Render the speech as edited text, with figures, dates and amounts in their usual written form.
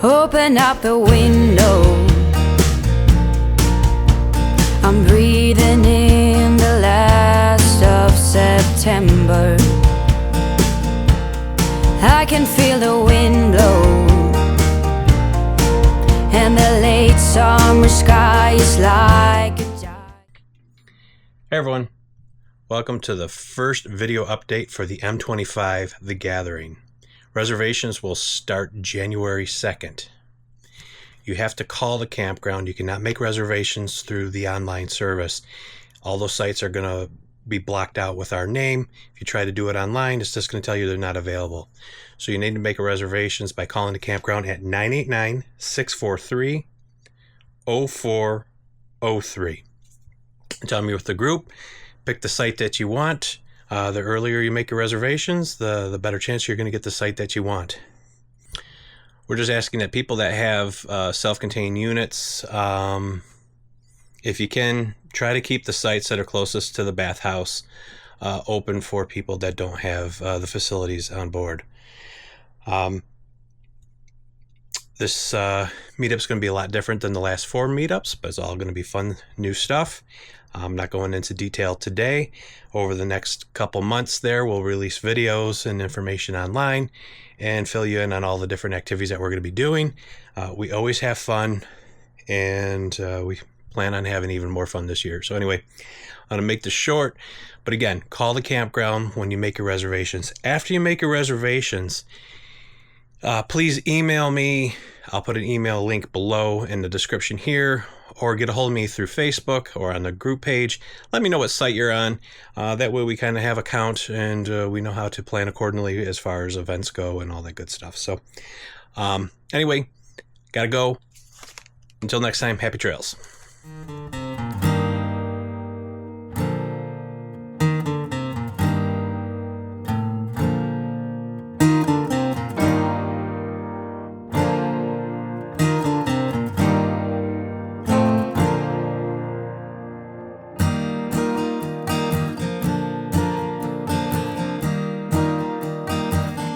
Open up the window. I'm breathing in the last of September. I can feel the wind blow, and the late summer sky is like a giant. Hey everyone, welcome to the first video update for the M25 The Gathering. Reservations will start January 2nd. You have to call the campground. You cannot make reservations through the online service. All those sites are going to be blocked out with our name. If you try to do it online, it's just going to tell you they're not available. So you need to make reservations by calling the campground at 989-643-0403. Tell them you're with the group. Pick the site that you want. The earlier you make your reservations, the better chance you're going to get the site that you want. We're just asking that people that have self-contained units, if you can, try to keep the sites that are closest to the bathhouse open for people that don't have the facilities on board. This meetup's going to be a lot different than the last 4 meetups, but it's all going to be fun, new stuff. I'm not going into detail today. Over the next couple months there, we'll release videos and information online and fill you in on all the different activities that we're going to be doing. We always have fun, and we plan on having even more fun this year. So anyway, I'm going to make this short, but again, call the campground when you make your reservations. After you make your reservations, please email me. I'll put an email link below in the description here, or get a hold of me through Facebook or on the group page. Let me know what site you're on. That way we kind of have a count, and we know how to plan accordingly as far as events go and all that good stuff. So anyway, gotta go. Until next time, happy trails.